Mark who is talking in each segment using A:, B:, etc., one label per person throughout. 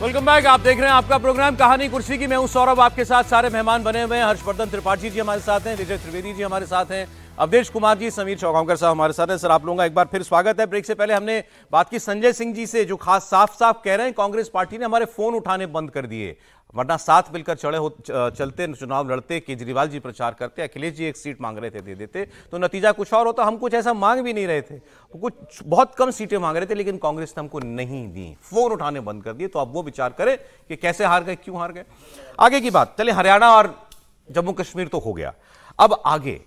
A: Welcome back. आप देख रहे हैं आपका प्रोग्राम कहानी कुर्सी की। मैं हूं सौरभ, आपके साथ सारे मेहमान बने हुए हैं। हर्षवर्धन त्रिपाठी जी हमारे साथ हैं, विजय त्रिवेदी जी हमारे साथ हैं, अवधेश कुमार जी, समीर चौगांवकर साहब हमारे साथ हैं। सर, आप लोगों का एक बार फिर स्वागत है। ब्रेक से पहले हमने बात की संजय सिंह जी से, जो खास साफ साफ कह रहे हैं कांग्रेस पार्टी ने हमारे फोन उठाने बंद कर दिए, वरना साथ मिलकर चलते, चुनाव लड़ते, केजरीवाल जी प्रचार करते, अखिलेश जी एक सीट मांग रहे थे, दे देते, तो नतीजा कुछ और होता। हम कुछ ऐसा मांग भी नहीं रहे थे, कुछ बहुत कम सीटें मांग रहे थे, लेकिन कांग्रेस ने हमको नहीं दी, फोन उठाने बंद कर दिए। तो अब वो विचार करें कि कैसे हार गए, क्यों हार गए। आगे की बात चले, हरियाणा और जम्मू कश्मीर तो हो गया, अब आगे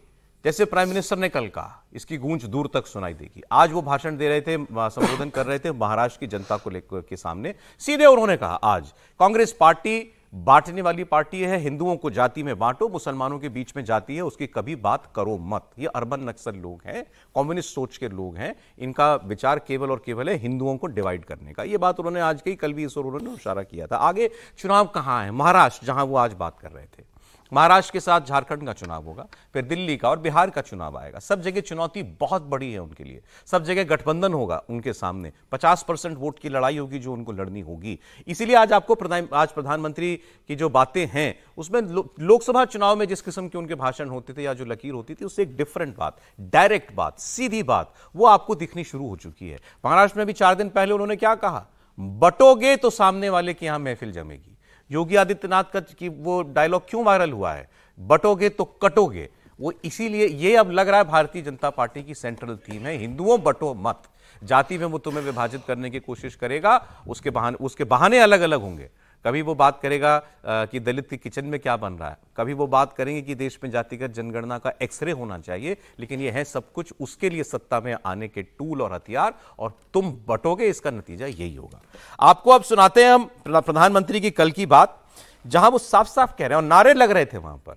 A: जैसे प्राइम मिनिस्टर ने कल कहा, इसकी गूंज दूर तक सुनाई देगी। आज वो भाषण दे रहे थे, संबोधन कर रहे थे महाराष्ट्र की जनता को लेकर के सामने। सीधे उन्होंने कहा, आज कांग्रेस पार्टी बांटने वाली पार्टी है, हिंदुओं को जाति में बांटो, मुसलमानों के बीच में जाति है, उसकी कभी बात करो मत। ये अर्बन नक्सल लोग हैं, कम्युनिस्ट सोच के लोग हैं, इनका विचार केवल और केवल है हिंदुओं को डिवाइड करने का। ये बात उन्होंने आज कही, कल भी इस ओर उन्होंने इशारा किया था। आगे चुनाव कहां है, महाराष्ट्र जहां वो आज बात कर रहे थे, महाराष्ट्र के साथ झारखंड का चुनाव होगा, फिर दिल्ली का और बिहार का चुनाव आएगा। सब जगह चुनौती बहुत बड़ी है उनके लिए, सब जगह गठबंधन होगा उनके सामने, 50% वोट की लड़ाई होगी जो उनको लड़नी होगी। इसीलिए आज आपको आज प्रधानमंत्री की जो बातें हैं उसमें लोकसभा चुनाव में जिस किस्म के उनके भाषण होते थे या जो लकीर होती थी, उससे एक डिफरेंट बात, डायरेक्ट बात, सीधी बात, वो आपको दिखनी शुरू हो चुकी है। महाराष्ट्र में भी 4 दिन पहले उन्होंने क्या कहा, बटोगे तो सामने वाले की यहां महफिल जमेगी। योगी आदित्यनाथ का की वो डायलॉग क्यों वायरल हुआ है, बटोगे तो कटोगे, वो इसीलिए ये अब लग रहा है भारतीय जनता पार्टी की सेंट्रल थीम है, हिंदुओं बटो मत। जाति में वो तुम्हें विभाजित करने की कोशिश करेगा, उसके बहाने अलग अलग होंगे। कभी वो बात करेगा कि दलित के किचन में क्या बन रहा है, कभी वो बात करेंगे कि देश में जातिगत जनगणना का एक्सरे होना चाहिए, लेकिन ये है सब कुछ उसके लिए सत्ता में आने के टूल और हथियार, और तुम बटोगे, इसका नतीजा यही होगा। आपको अब सुनाते हैं हम प्रधानमंत्री की कल की बात, जहां वो साफ साफ कह रहे हैं और नारे लग रहे थे वहां पर,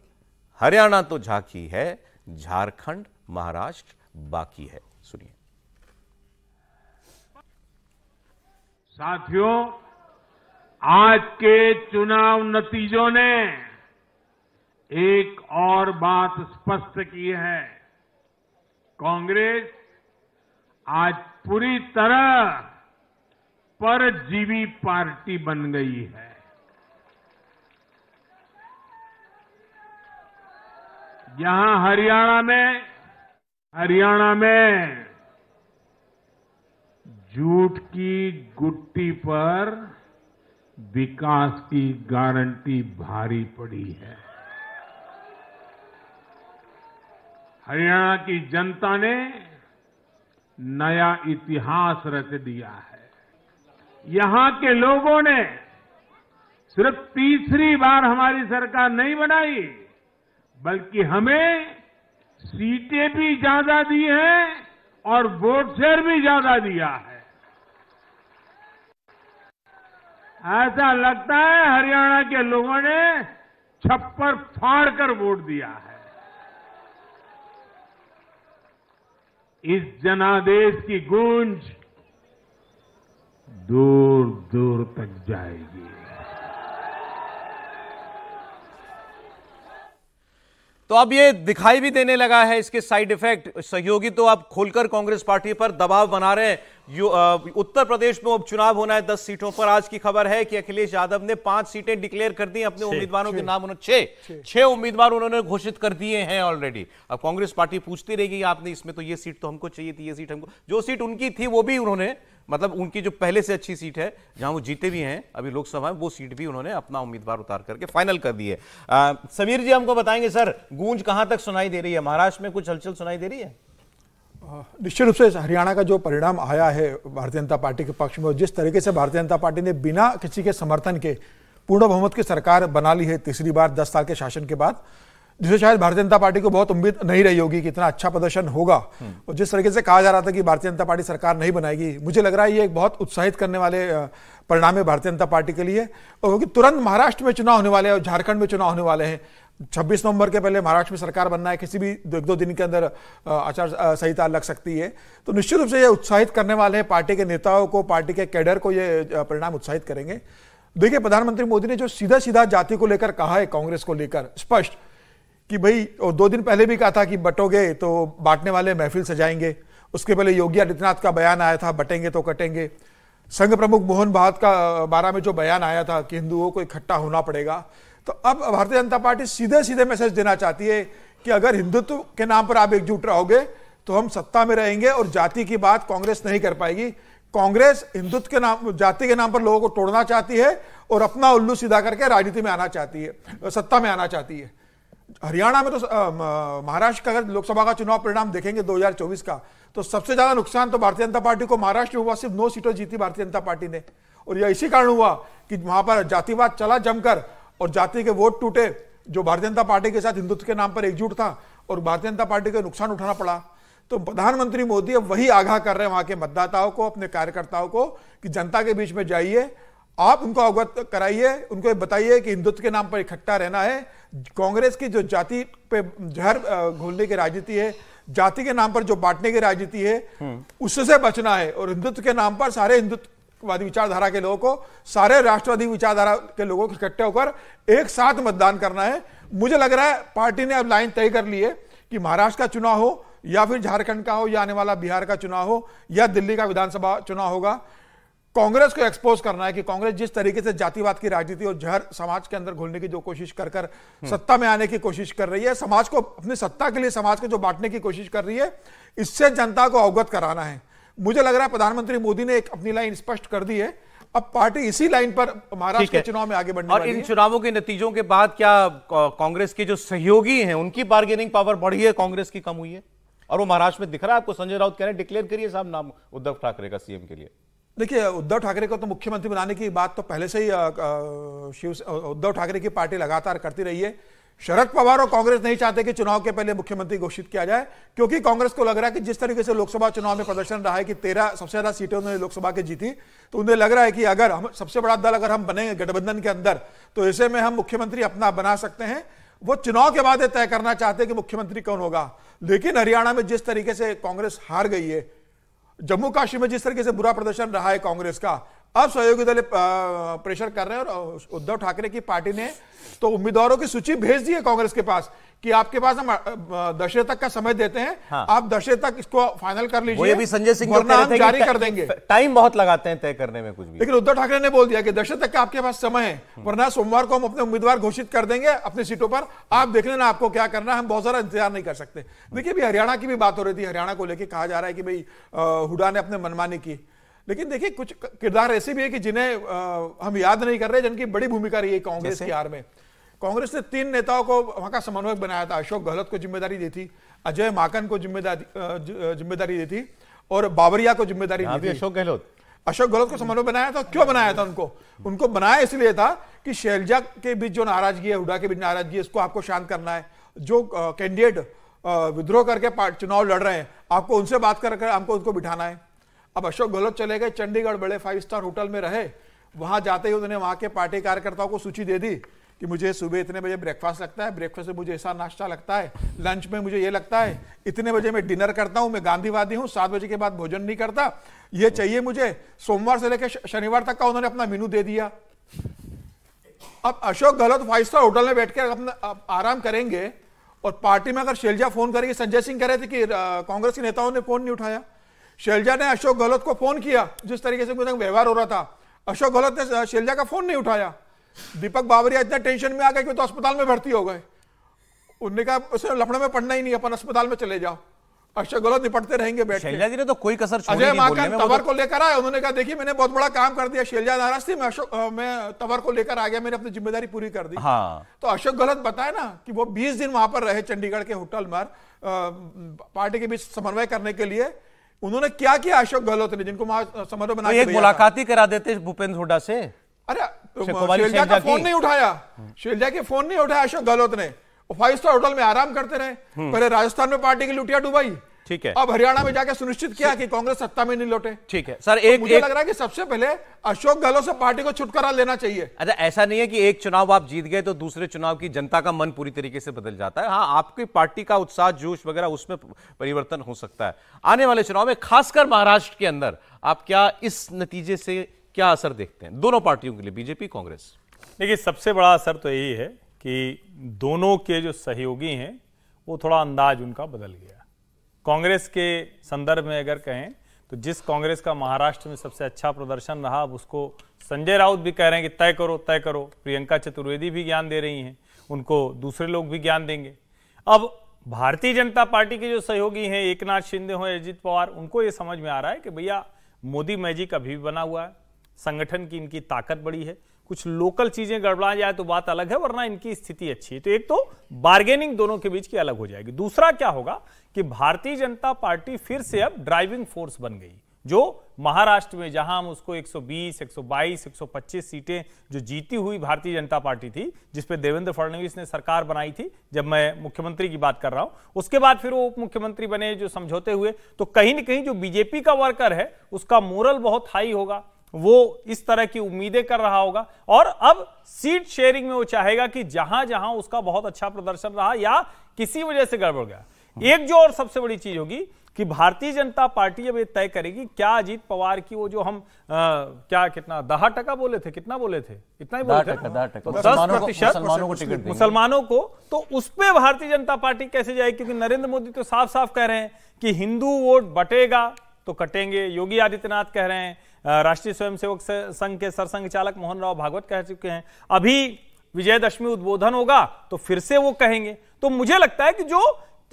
A: हरियाणा तो झांकी है, झारखंड महाराष्ट्र बाकी है। सुनिए।
B: साथियों, आज के चुनाव नतीजों ने एक और बात स्पष्ट की है, कांग्रेस आज पूरी तरह परजीवी पार्टी बन गई है। यहां हरियाणा में झूठ की गुट्टी पर विकास की गारंटी भारी पड़ी है। हरियाणा की जनता ने नया इतिहास रच दिया है। यहां के लोगों ने सिर्फ तीसरी बार हमारी सरकार नहीं बनाई, बल्कि हमें सीटें भी ज्यादा दी हैं और वोट शेयर भी ज्यादा दिया है। ऐसा लगता है हरियाणा के लोगों ने छप्पर फाड़ कर वोट दिया है। इस जनादेश की गूंज दूर दूर तक जाएगी।
A: तो अब ये दिखाई भी देने लगा है इसके साइड इफेक्ट। सहयोगी तो अब खोलकर कांग्रेस पार्टी पर दबाव बना रहे हैं। उत्तर प्रदेश में उपचुनाव होना है 10 सीटों पर। आज की खबर है कि अखिलेश यादव ने 5 सीटें डिक्लेयर कर दी अपने उम्मीदवारों के नाम। उन्होंने 6 उम्मीदवार उन्होंने घोषित कर दिए हैं ऑलरेडी। अब कांग्रेस पार्टी पूछती रहेगी आपने इसमें तो ये सीट तो हमको चाहिए थी, ये सीट हमको, जो सीट उनकी थी वो भी उन्होंने, मतलब उनकी जो पहले से अच्छी सीट है जहां वो जीते भी हैं अभी लोकसभा में, वो सीट भी उन्होंने अपना उम्मीदवार उतार करके फाइनल कर दी है। समीर जी हमको बताएंगे सर, गूंज कहां तक सुनाई दे रही है, महाराष्ट्र में कुछ हलचल सुनाई दे रही है?
C: निश्चित रूप से हरियाणा का जो परिणाम आया है भारतीय जनता पार्टी के पक्ष में, जिस तरीके से भारतीय जनता पार्टी ने बिना किसी के समर्थन के पूर्ण बहुमत की सरकार बना ली है तीसरी बार 10 साल के शासन के बाद, जिसे शायद भारतीय जनता पार्टी को बहुत उम्मीद नहीं रही होगी कि इतना अच्छा प्रदर्शन होगा। और जिस तरीके से कहा जा रहा था कि भारतीय जनता पार्टी सरकार नहीं बनाएगी, मुझे लग रहा है ये एक बहुत उत्साहित करने वाले परिणाम है भारतीय जनता पार्टी के लिए। क्योंकि तुरंत महाराष्ट्र में चुनाव होने वाले हैं और झारखंड में चुनाव होने वाले हैं। 26 नवंबर के पहले महाराष्ट्र में सरकार बनना है, किसी भी 1-2 दिन के अंदर आचार संहिता लग सकती है। तो निश्चित रूप से ये उत्साहित करने वाले हैं पार्टी के नेताओं को, पार्टी के कैडर को ये परिणाम उत्साहित करेंगे। देखिए, प्रधानमंत्री मोदी ने जो सीधा सीधा जाति को लेकर कहा है, कांग्रेस को लेकर स्पष्ट कि भाई, और 2 दिन पहले भी कहा था कि बटोगे तो बांटने वाले महफिल सजाएंगे। उसके पहले योगी आदित्यनाथ का बयान आया था, बटेंगे तो कटेंगे। संघ प्रमुख मोहन भागवत का 12 में जो बयान आया था कि हिंदुओं को इकट्ठा होना पड़ेगा, तो अब भारतीय जनता पार्टी सीधे सीधे मैसेज देना चाहती है कि अगर हिंदुत्व के नाम पर आप एकजुट रहोगे तो हम सत्ता में रहेंगे और जाति की बात कांग्रेस नहीं कर पाएगी। कांग्रेस हिंदुत्व के नाम, जाति के नाम पर लोगों को तोड़ना चाहती है और अपना उल्लू सीधा करके राजनीति में आना चाहती है, सत्ता में आना चाहती है। हरियाणा में तो महाराष्ट्र का अगर लोकसभा का चुनाव परिणाम देखेंगे 2024 का, तो सबसे ज्यादा नुकसान तो भारतीय जनता पार्टी को महाराष्ट्र में हुआ। सिर्फ 9 सीटें जीती भारतीय जनता पार्टी ने, और यह इसी कारण हुआ कि वहां पर जातिवाद चला जमकर और जाति के वोट टूटे, जो भारतीय जनता पार्टी के साथ हिंदुत्व के नाम पर एकजुट था, और भारतीय जनता पार्टी को नुकसान उठाना पड़ा। तो प्रधानमंत्री मोदी अब वही आगाह कर रहे हैं वहां के मतदाताओं को, अपने कार्यकर्ताओं को, कि जनता के बीच में जाइए, आप उनको अवगत कराइए, उनको बताइए कि हिंदुत्व के नाम पर इकट्ठा रहना है। कांग्रेस की जो जाति पे जहर घोलने की राजनीति है, जाति के नाम पर जो बांटने की राजनीति है, उससे बचना है। और हिंदुत्व के नाम पर सारे हिंदुत्ववादी विचारधारा के लोगों को, सारे राष्ट्रवादी विचारधारा के लोगों को इकट्ठे होकर एक साथ मतदान करना है। मुझे लग रहा है पार्टी ने अब लाइन तय कर ली है कि महाराष्ट्र का चुनाव हो या फिर झारखंड का हो या आने वाला बिहार का चुनाव हो या दिल्ली का विधानसभा चुनाव होगा, कांग्रेस को एक्सपोज करना है कि कांग्रेस जिस तरीके से जातिवाद की राजनीति और जहर समाज के अंदर घोलने की जो कोशिश कर सत्ता में आने की कोशिश कर रही है, समाज को अपनी सत्ता के लिए समाज को जो बांटने की कोशिश कर रही है, इससे जनता को अवगत कराना है। मुझे लग रहा है प्रधानमंत्री मोदी ने एक अपनी लाइन स्पष्ट कर दी है। अब पार्टी इसी लाइन पर महाराष्ट्र के चुनाव में आगे बढ़ने वाली है।
A: और इन चुनावों के नतीजों के बाद क्या कांग्रेस के जो सहयोगी हैं उनकी बार्गेनिंग पावर बढ़ी है, कांग्रेस की कम हुई है? और वो महाराष्ट्र में दिख रहा है आपको। संजय राउत कह रहे हैं डिक्लेयर करिए साहब नाम उद्धव ठाकरे का सीएम के लिए।
C: देखिए, उद्धव ठाकरे को तो मुख्यमंत्री बनाने की बात तो पहले से ही उद्धव ठाकरे की पार्टी लगातार करती रही है। शरद पवार और कांग्रेस नहीं चाहते कि चुनाव के पहले मुख्यमंत्री घोषित किया जाए, क्योंकि कांग्रेस को लग रहा है कि जिस तरीके से लोकसभा चुनाव में प्रदर्शन रहा है कि 13 सबसे ज्यादा सीटें उन्होंने लोकसभा की जीती, तो उन्हें लग रहा है कि अगर हम सबसे बड़ा दल अगर हम बने गठबंधन के अंदर, तो ऐसे में हम मुख्यमंत्री अपना बना सकते हैं। वो चुनाव के बाद तय करना चाहते हैं कि मुख्यमंत्री कौन होगा। लेकिन हरियाणा में जिस तरीके से कांग्रेस हार गई है, जम्मू कश्मीर में जिस तरीके से बुरा प्रदर्शन रहा है कांग्रेस का, अब सहयोगी दल प्रेशर कर रहे हैं। और उद्धव ठाकरे की पार्टी ने तो उम्मीदवारों की सूची भेज दी है कांग्रेस के पास कि आपके पास हम 10 तक का समय देते हैं, हाँ। आप 10 तक इसको फाइनल कर लीजिए,
A: ये भी संजय सिंह
C: वरना हम जारी कर देंगे।
A: टाइम बहुत लगाते हैं तय करने में कुछ भी,
C: लेकिन उद्धव ठाकरे ने बोल दिया कि 10 तक का आपके पास समय है, वरना सोमवार को हम अपने उम्मीदवार घोषित कर देंगे अपनी सीटों पर, आप देख लेना आपको क्या करना है, हम बहुत सारा इंतजार नहीं कर सकते। देखिए, अभी हरियाणा की भी बात हो रही थी। हरियाणा को लेकर कहा जा रहा है कि भाई हुड्डा ने अपने मनमानी की, लेकिन देखिए कुछ किरदार ऐसे भी है कि जिन्हें हम याद नहीं कर रहे, जिनकी बड़ी भूमिका रही है कांग्रेस की हार में। कांग्रेस ने 3 नेताओं को वहां का समन्वयक बनाया था। अशोक गहलोत को जिम्मेदारी दी थी, अजय माकन को जिम्मेदारी दी थी और बाबरिया को जिम्मेदारी दी थी।
A: अशोक
C: गहलोत को समन्वय बनाया था। क्यों बनाया था उनको बनाया इसलिए था कि शैलजा के बीच जो नाराजगी है, हुड्डा के बीच नाराजगी है, इसको आपको शांत करना है। जो कैंडिडेट विद्रोह करके चुनाव लड़ रहे हैं, आपको उनसे बात कर आपको उनको बिठाना है। अब अशोक गहलोत चले गए चंडीगढ़, बड़े 5 स्टार होटल में रहे। वहां जाते ही उन्होंने वहां के पार्टी कार्यकर्ताओं को सूची दे दी कि मुझे सुबह इतने बजे ब्रेकफास्ट लगता है, ब्रेकफास्ट में मुझे ऐसा नाश्ता लगता है, लंच में मुझे ये लगता है, इतने बजे मैं डिनर करता हूं, मैं गांधीवादी हूं, 7 बजे के बाद भोजन नहीं करता, ये चाहिए मुझे। सोमवार से लेकर शनिवार तक का उन्होंने अपना मेनू दे दिया। अब अशोक गहलोत 5 स्टार होटल में बैठ कर अपना आराम करेंगे और पार्टी में अगर शैलजा फोन करेगी, संजय सिंह कह रहे थे कि कांग्रेस के नेताओं ने फोन नहीं उठाया। शैलजा ने अशोक गहलोत को फोन किया, जिस तरीके से व्यवहार हो रहा था, अशोक गहलोत ने शैलजा का फोन नहीं उठाया। दीपक बावरिया इतना टेंशन में आ गए कि तो अस्पताल में भर्ती हो गए। उन्होंने कहा उसे लफड़े में पड़ना ही नहीं, अपन अस्पताल में चले जाओ, अशोक गहलोत निपटते रहेंगे बैठ के।
A: शैलजा जी ने तो कोई कसर छोड़ी
C: नहीं। अजय
A: बोलने
C: माकन
A: में,
C: तंवर को लेकर आए, उन्होंने कहा देखिए मैंने बहुत बड़ा काम कर दिया। शैलजा नाराज थी, मैं तंवर को लेकर आ गया, मैंने अपनी जिम्मेदारी पूरी कर दी।
A: हाँ।
C: तो अशोक गहलोत बताए ना कि वो 20 दिन वहां पर रहे चंडीगढ़ के होटल में पार्टी के बीच समन्वय करने के लिए। उन्होंने क्या किया अशोक गहलोत ने, जिनको वहां समन्वय बना
A: एक मुलाकात ही करा देते भूपेंद्र हुड्डा से।
C: अरे शैलजा का फोन नहीं उठाया, शैलजा के फोन नहीं उठाया अशोक गहलोत ने। 5 स्टार होटल में आराम करते रहे। पहले राजस्थान में पार्टी की लुटिया डुबाई,
A: ठीक है,
C: अब हरियाणा में जाकर सुनिश्चित किया कि कांग्रेस सत्ता में नहीं लौटे।
A: ठीक है सर,
C: मुझे लग रहा है कि सबसे पहले अशोक गहलोत से पार्टी को छुटकारा लेना चाहिए।
A: अच्छा, ऐसा नहीं है कि एक चुनाव आप जीत गए तो दूसरे चुनाव की जनता का मन पूरी तरीके से बदल जाता है। हाँ, आपकी पार्टी का उत्साह, जोश वगैरह उसमें परिवर्तन हो सकता है। आने वाले चुनाव में खासकर महाराष्ट्र के अंदर आप क्या इस नतीजे से क्या असर देखते हैं दोनों पार्टियों के लिए, बीजेपी कांग्रेस?
D: देखिए, सबसे बड़ा असर तो यही है कि दोनों के जो सहयोगी हैं वो थोड़ा अंदाज उनका बदल गया। कांग्रेस के संदर्भ में अगर कहें तो जिस कांग्रेस का महाराष्ट्र में सबसे अच्छा प्रदर्शन रहा, अब उसको संजय राउत भी कह रहे हैं कि तय करो तय करो, प्रियंका चतुर्वेदी भी ज्ञान दे रही हैं, उनको दूसरे लोग भी ज्ञान देंगे। अब भारतीय जनता पार्टी के जो सहयोगी हैं, एकनाथ शिंदे हो, अजित पवार, उनको ये समझ में आ रहा है कि भैया मोदी मैजिक अभी भी बना हुआ है, संगठन की इनकी ताकत बड़ी है, कुछ लोकल चीजें गड़बड़ा जाए तो बात अलग है, वरना इनकी स्थिति अच्छी है। तो एक तो बार्गेनिंग दोनों के बीच की अलग हो जाएगी। दूसरा क्या होगा कि भारतीय जनता पार्टी फिर से अब ड्राइविंग फोर्स बन गई, जो महाराष्ट्र में जहां हम उसको 120, 122, 125 सीटें जो जीती हुई भारतीय जनता पार्टी थी, जिसपे देवेंद्र फडणवीस ने सरकार बनाई थी, जब मैं मुख्यमंत्री की बात कर रहा हूं, उसके बाद फिर वो उप मुख्यमंत्री बने जो समझौते हुए, तो कहीं ना कहीं जो बीजेपी का वर्कर है उसका मोरल बहुत हाई होगा, वो इस तरह की उम्मीदें कर रहा होगा, और अब सीट शेयरिंग में वो चाहेगा कि जहां जहां उसका बहुत अच्छा प्रदर्शन रहा या किसी वजह से गड़बड़ गया। एक जो और सबसे बड़ी चीज होगी कि भारतीय जनता पार्टी अब ये तय करेगी क्या अजीत पवार की वो जो हम क्या कितना 10% बोले थे, कितना बोले थे, इतना ही बोले थे, 10% मुसलमानों को, तो उस पे भारतीय जनता पार्टी कैसे जाएगी? क्योंकि नरेंद्र मोदी तो साफ साफ कह रहे हैं कि हिंदू वोट बटेगा तो कटेंगे। योगी आदित्यनाथ कह रहे हैं, राष्ट्रीय स्वयंसेवक संघ के सरसंघ चालक मोहन राव भागवत कह चुके हैं, अभी विजयदशमी उद्बोधन होगा तो फिर से वो कहेंगे। तो मुझे लगता है कि जो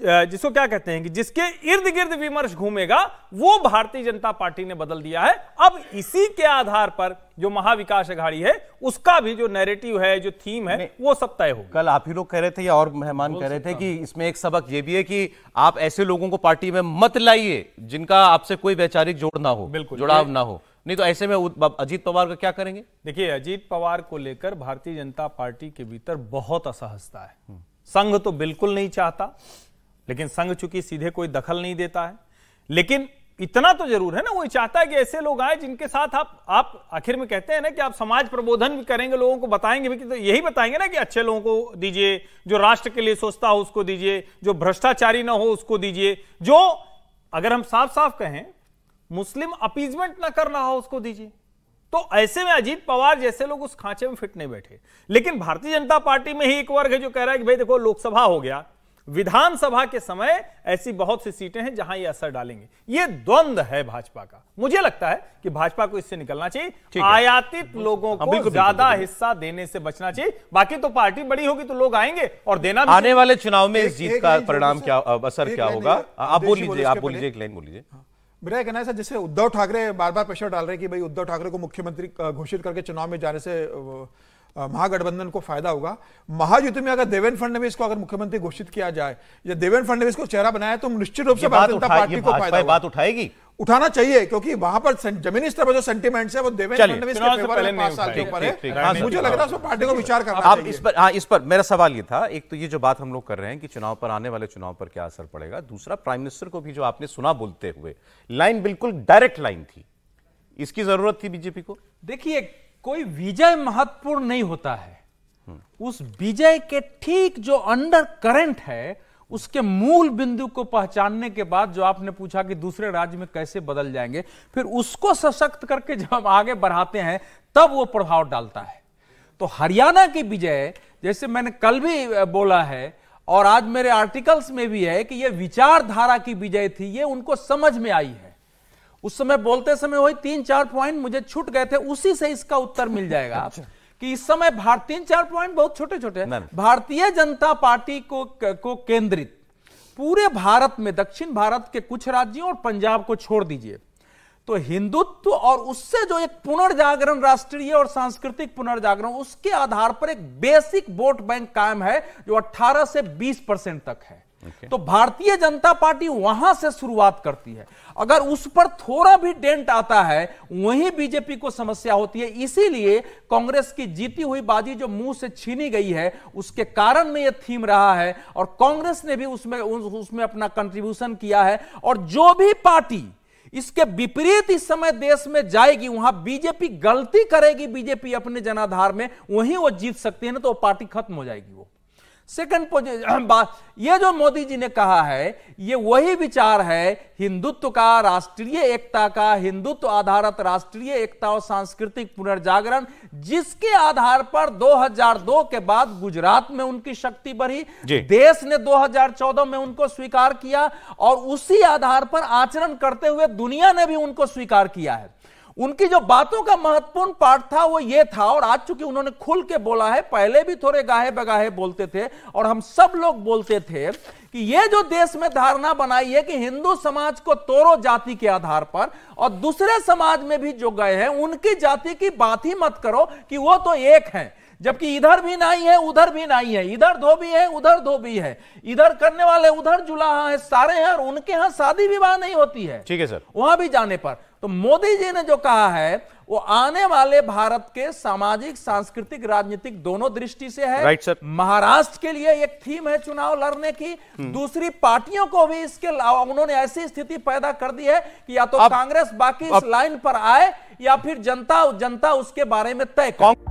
D: जिसको क्या कहते हैं कि जिसके इर्द गिर्द विमर्श घूमेगा वो भारतीय जनता पार्टी ने बदल दिया है। अब इसी के आधार पर जो महाविकास अघाड़ी है उसका भी जो नैरेटिव है, जो थीम है, वो सब तय हो।
A: कल आप ही लोग कह रहे थे या और मेहमान कह रहे थे कि इसमें एक सबक ये भी है कि आप ऐसे लोगों को पार्टी में मत लाइए जिनका आपसे कोई वैचारिक जोड़ ना हो, जुड़ाव ना हो, नहीं तो ऐसे में अजीत पवार का क्या करेंगे?
D: देखिए, अजीत पवार को लेकर भारतीय जनता पार्टी के भीतर बहुत असहजता है। संघ तो बिल्कुल नहीं चाहता, लेकिन संघ चूंकि सीधे कोई दखल नहीं देता है, लेकिन इतना तो जरूर है ना, वो चाहता है कि ऐसे लोग आए जिनके साथ आप आखिर में कहते हैं ना कि आप समाज प्रबोधन भी करेंगे, लोगों को बताएंगे भी, तो यही बताएंगे ना कि अच्छे लोगों को दीजिए, जो राष्ट्र के लिए सोचता हो उसको दीजिए, जो भ्रष्टाचारी ना हो उसको दीजिए, जो अगर हम साफ साफ कहें मुस्लिम अपीजमेंट ना कर रहा हो उसको दीजिए। तो ऐसे में अजीत पवार जैसे लोग उस खांचे में फिट नहीं बैठे। लेकिन भारतीय जनता पार्टी में ही एक वर्ग है जो कह रहा है कि भाई देखो, लोकसभा हो गया, विधानसभा के समय ऐसी बहुत सी सीटें हैं जहां ये असर डालेंगे। ये द्वंद्व है भाजपा का। मुझे लगता है कि भाजपा को इससे निकलना चाहिए, आयातित लोगों को ज्यादा हिस्सा देने से बचना चाहिए। बाकी तो पार्टी बड़ी होगी तो लोग आएंगे और देना।
A: आने वाले चुनाव में इस जीत का परिणाम क्या, असर क्या होगा? आप बोल लीजिए, एक लाइन बोल लीजिए।
C: मेरा कहना है सर, जैसे उद्धव ठाकरे बार बार प्रेशर डाल रहे हैं कि भाई उद्धव ठाकरे को मुख्यमंत्री घोषित करके चुनाव में जाने से महागठबंधन को फायदा होगा। महायुति में अगर देवेंद्र फडणवीस को अगर मुख्यमंत्री घोषित किया जाए या देवेंद्र फडणवीस को चेहरा बनाया तो निश्चित रूप से भारतीय जनता पार्टी को फायदा
A: बात उठाएगी,
C: उठाना चाहिए, क्योंकि वहां पर जमीनी स्तर पर जो सेंटिमेंट्स है वो देवेंद्र फडणवीस के फेवर में 5 साल के ऊपर है। मुझे लग रहा है पार्टी को विचार करना चाहिए।
A: इस पर मेरा सवाल ये था, एक तो ये जो बात हम लोग कर रहे हैं कि चुनाव पर, आने वाले चुनाव पर क्या असर पड़ेगा, दूसरा प्राइम मिनिस्टर को भी जो आपने सुना बोलते हुए, लाइन बिल्कुल डायरेक्ट लाइन थी, इसकी जरूरत थी बीजेपी को?
E: देखिए, कोई विजय महत्वपूर्ण नहीं होता है, उस विजय के ठीक जो अंडर करंट है उसके मूल बिंदु को पहचानने के बाद, जो आपने पूछा कि दूसरे राज्य में कैसे बदल जाएंगे, फिर उसको सशक्त करके जब हम आगे बढ़ाते हैं तब वो प्रभाव डालता है। तो हरियाणा की विजय, जैसे मैंने कल भी बोला है और आज मेरे आर्टिकल्स में भी है कि ये विचारधारा की विजय थी, ये उनको समझ में आई है। उस समय बोलते समय वही 3-4 पॉइंट मुझे छूट गए थे, उसी से इसका उत्तर मिल जाएगा कि इस समय 3-4 पॉइंट बहुत छोटे छोटे हैं। भारतीय जनता पार्टी को केंद्रित पूरे भारत में, दक्षिण भारत के कुछ राज्यों और पंजाब को छोड़ दीजिए, तो हिंदुत्व और उससे जो एक पुनर्जागरण, राष्ट्रीय और सांस्कृतिक पुनर्जागरण, उसके आधार पर एक बेसिक वोट बैंक कायम है जो 18 से 20% तक है। तो भारतीय जनता पार्टी वहां से शुरुआत करती है। अगर उस पर थोड़ा भी डेंट आता है, वहीं बीजेपी को समस्या होती है। इसीलिए कांग्रेस की जीती हुई बाजी जो मुंह से छीनी गई है, उसके कारण में यह थीम रहा है और कांग्रेस ने भी उसमें अपना कंट्रीब्यूशन किया है। और जो भी पार्टी इसके विपरीत इस समय देश में जाएगी, वहां बीजेपी गलती करेगी, बीजेपी अपने जनाधार में, वहीं वो जीत सकती है, ना तो पार्टी खत्म हो जाएगी। वो सेकंड बात, ये जो मोदी जी ने कहा है ये वही विचार है हिंदुत्व का, राष्ट्रीय एकता का, हिंदुत्व आधारित राष्ट्रीय एकता और सांस्कृतिक पुनर्जागरण, जिसके आधार पर 2002 के बाद गुजरात में उनकी शक्ति बढ़ी, देश ने 2014 में उनको स्वीकार किया और उसी आधार पर आचरण करते हुए दुनिया ने भी उनको स्वीकार किया है। उनकी जो बातों का महत्वपूर्ण पार्ट था वो ये था, और आज चूंकि उन्होंने खुल के बोला है, पहले भी थोड़े गाहे बगाहे बोलते थे और हम सब लोग बोलते थे कि ये जो देश में धारणा बनाई है कि हिंदू समाज को तोड़ो जाति के आधार पर और दूसरे समाज में भी जो गए हैं उनकी जाति की बात ही मत करो कि वो तो एक है, जबकि इधर भी नहीं है उधर भी नहीं है, इधर धोबी है उधर धोबी है, इधर करने वाले उधर जुलाहा है, सारे हैं, और उनके यहां शादी विवाह नहीं होती है।
A: ठीक है सर।
E: वहां भी जाने पर तो मोदी जी ने जो कहा है वो आने वाले भारत के सामाजिक, सांस्कृतिक, राजनीतिक दोनों दृष्टि से है।
A: Right sir.
E: महाराष्ट्र के लिए एक थीम है चुनाव लड़ने की, दूसरी पार्टियों को भी इसके अलावा उन्होंने ऐसी स्थिति पैदा कर दी है कि या तो कांग्रेस बाकी इस लाइन पर आए या फिर जनता उसके बारे में तय करे।